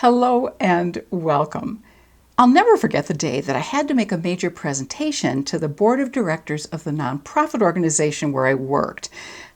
Hello and welcome. I'll never forget the day that I had to make a major presentation to the board of directors of the nonprofit organization where I worked.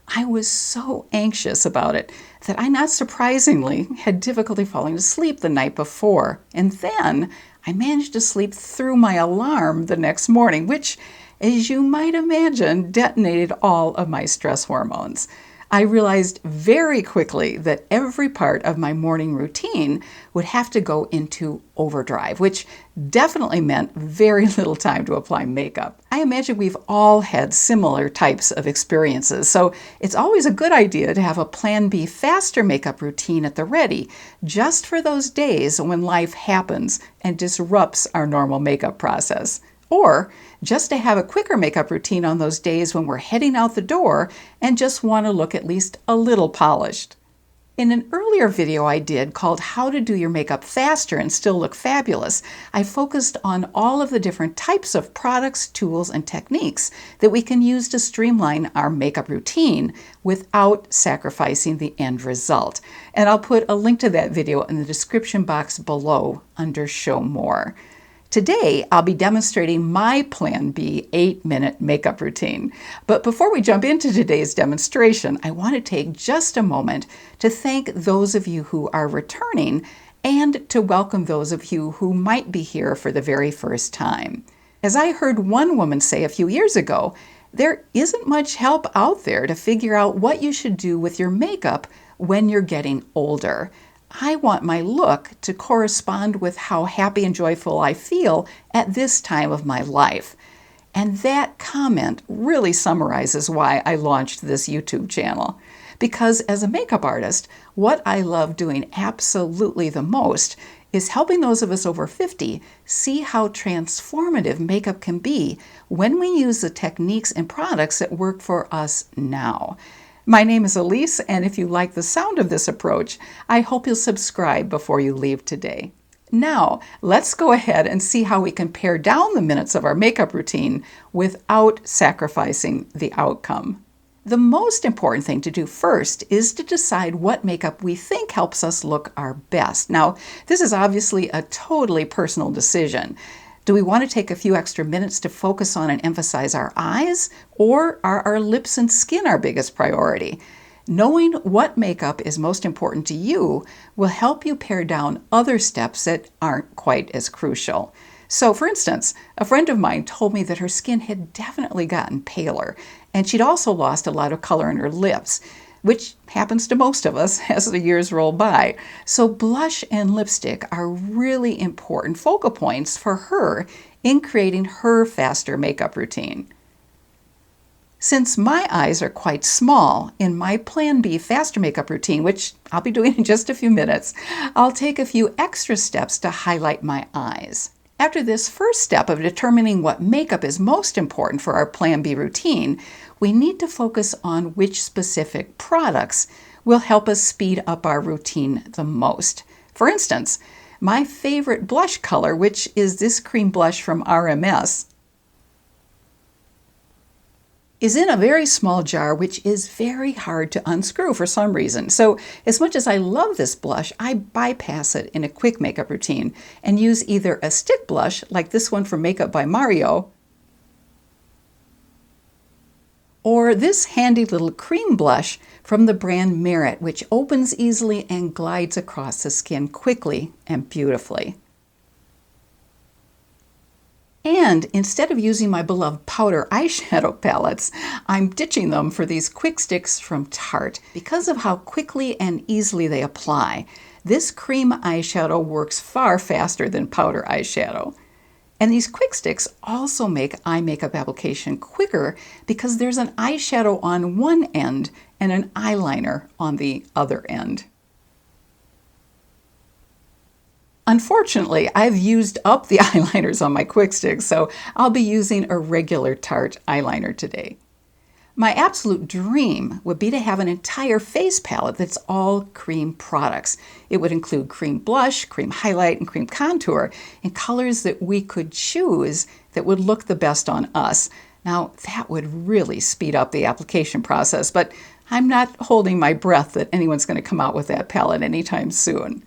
I was so anxious about it that I, not surprisingly, had difficulty falling asleep the night before. And then I managed to sleep through my alarm the next morning, which, as you might imagine, detonated all of my stress hormones. I realized very quickly that every part of my morning routine would have to go into overdrive, which definitely meant very little time to apply makeup. I imagine we've all had similar types of experiences, so it's always a good idea to have a Plan B faster makeup routine at the ready, just for those days when life happens and disrupts our normal makeup process. Or just to have a quicker makeup routine on those days when we're heading out the door and just want to look at least a little polished. In an earlier video I did called How to Do Your Makeup Faster and Still Look Fabulous, I focused on all of the different types of products, tools, and techniques that we can use to streamline our makeup routine without sacrificing the end result. And I'll put a link to that video in the description box below under Show More. Today, I'll be demonstrating my Plan B 8-minute makeup routine. But before we jump into today's demonstration, I want to take just a moment to thank those of you who are returning and to welcome those of you who might be here for the very first time. As I heard one woman say a few years ago, there isn't much help out there to figure out what you should do with your makeup when you're getting older. I want my look to correspond with how happy and joyful I feel at this time of my life. And that comment really summarizes why I launched this YouTube channel. Because as a makeup artist, what I love doing absolutely the most is helping those of us over 50 see how transformative makeup can be when we use the techniques and products that work for us now. My name is Elise, and if you like the sound of this approach, I hope you'll subscribe before you leave today. Now, let's go ahead and see how we can pare down the minutes of our makeup routine without sacrificing the outcome. The most important thing to do first is to decide what makeup we think helps us look our best. Now, this is obviously a totally personal decision. Do we want to take a few extra minutes to focus on and emphasize our eyes, or are our lips and skin our biggest priority? Knowing what makeup is most important to you will help you pare down other steps that aren't quite as crucial. So, for instance, a friend of mine told me that her skin had definitely gotten paler, and she'd also lost a lot of color in her lips, which happens to most of us as the years roll by. So blush and lipstick are really important focal points for her in creating her faster makeup routine. Since my eyes are quite small, in my Plan B faster makeup routine, which I'll be doing in just a few minutes, I'll take a few extra steps to highlight my eyes. After this first step of determining what makeup is most important for our Plan B routine, we need to focus on which specific products will help us speed up our routine the most. For instance, my favorite blush color, which is this cream blush from RMS, is in a very small jar, which is very hard to unscrew for some reason. So as much as I love this blush, I bypass it in a quick makeup routine and use either a stick blush, like this one from Makeup by Mario, or this handy little cream blush from the brand Merit, which opens easily and glides across the skin quickly and beautifully. And instead of using my beloved powder eyeshadow palettes, I'm ditching them for these quick sticks from Tarte. Because of how quickly and easily they apply, this cream eyeshadow works far faster than powder eyeshadow. And these quick sticks also make eye makeup application quicker because there's an eyeshadow on one end and an eyeliner on the other end. Unfortunately, I've used up the eyeliners on my quick sticks, so I'll be using a regular Tarte eyeliner today. My absolute dream would be to have an entire face palette that's all cream products. It would include cream blush, cream highlight, and cream contour in colors that we could choose that would look the best on us. Now, that would really speed up the application process, but I'm not holding my breath that anyone's going to come out with that palette anytime soon.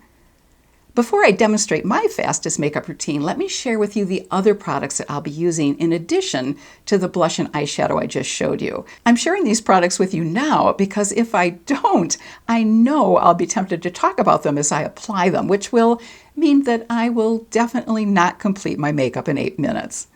Before I demonstrate my fastest makeup routine, let me share with you the other products that I'll be using in addition to the blush and eyeshadow I just showed you. I'm sharing these products with you now because if I don't, I know I'll be tempted to talk about them as I apply them, which will mean that I will definitely not complete my makeup in 8 minutes.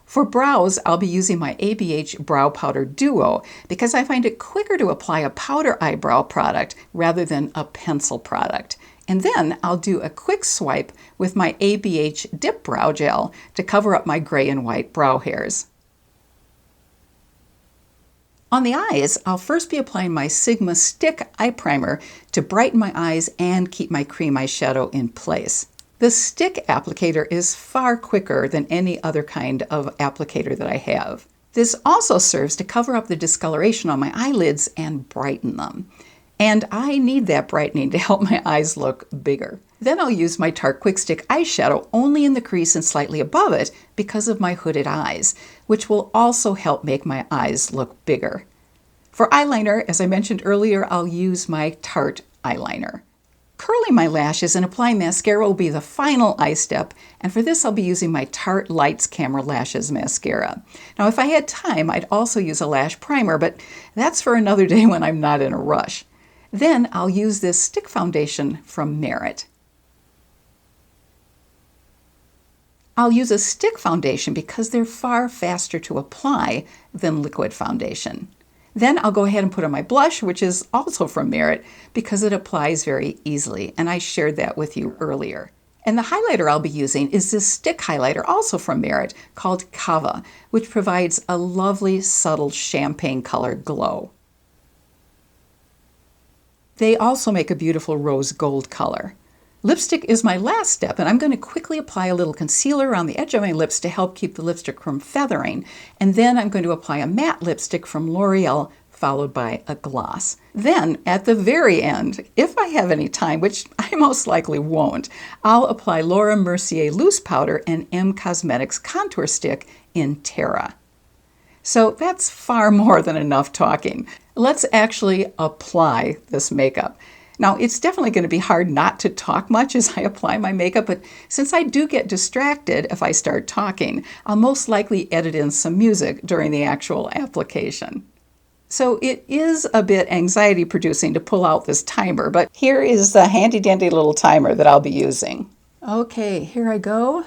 For brows, I'll be using my abhbrowpowderduo because I find it quicker to apply a powder eyebrow product rather than a pencil product. And then I'll do a quick swipe with my abhdipbrowgel to cover up my gray and white brow hairs. On the eyes, I'll first be applying my Sigma Stick Eye Primer to brighten my eyes and keep my cream eyeshadow in place. The stick applicator is far quicker than any other kind of applicator that I have. This also serves to cover up the discoloration on my eyelids and brighten them. And I need that brightening to help my eyes look bigger. Then I'll use my Tarte Quick Stick eyeshadow only in the crease and slightly above it because of my hooded eyes, which will also help make my eyes look bigger. For eyeliner, as I mentioned earlier, I'll use my Tarte eyeliner. Curling my lashes and applying mascara will be the final eye step, and for this I'll be using my Tarte Lights Camera Lashes mascara. Now if I had time, I'd also use a lash primer, but that's for another day when I'm not in a rush. Then I'll use this stick foundation from Merit. I'll use a stick foundation because they're far faster to apply than liquid foundation. Then I'll go ahead and put on my blush, which is also from Merit, because it applies very easily, and I shared that with you earlier. And the highlighter I'll be using is this stick highlighter, also from Merit, called Kava, which provides a lovely, subtle champagne colored glow. They also make a beautiful rose gold color. Lipstick is my last step, and I'm going to quickly apply a little concealer around the edge of my lips to help keep the lipstick from feathering. And then I'm going to apply a matte lipstick from L'Oreal, followed by a gloss. Then, at the very end, if I have any time, which I most likely won't, I'll apply Laura Mercier Loose Powder and emcosmetics Contour Stick in Terra. So that's far more than enough talking. Let's actually apply this makeup. Now, it's definitely going to be hard not to talk much as I apply my makeup, but since I do get distracted if I start talking, I'll most likely edit in some music during the actual application. So it is a bit anxiety-producing to pull out this timer, but here is the handy-dandy little timer that I'll be using. Okay, here I go.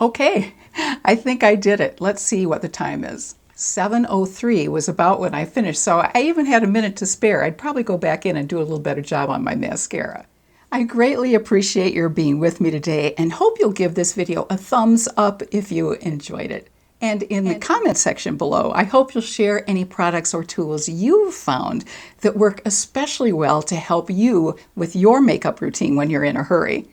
Okay, I think I did it. Let's see what the time is. 7:03 was about when I finished, so I even had a minute to spare. I'd probably go back in and do a little better job on my mascara. I greatly appreciate your being with me today and hope you'll give this video a thumbs up if you enjoyed it. And in the comment section below, I hope you'll share any products or tools you've found that work especially well to help you with your makeup routine when you're in a hurry.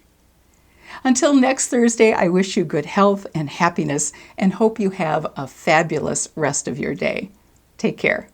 Until next Thursday, I wish you good health and happiness and hope you have a fabulous rest of your day. Take care.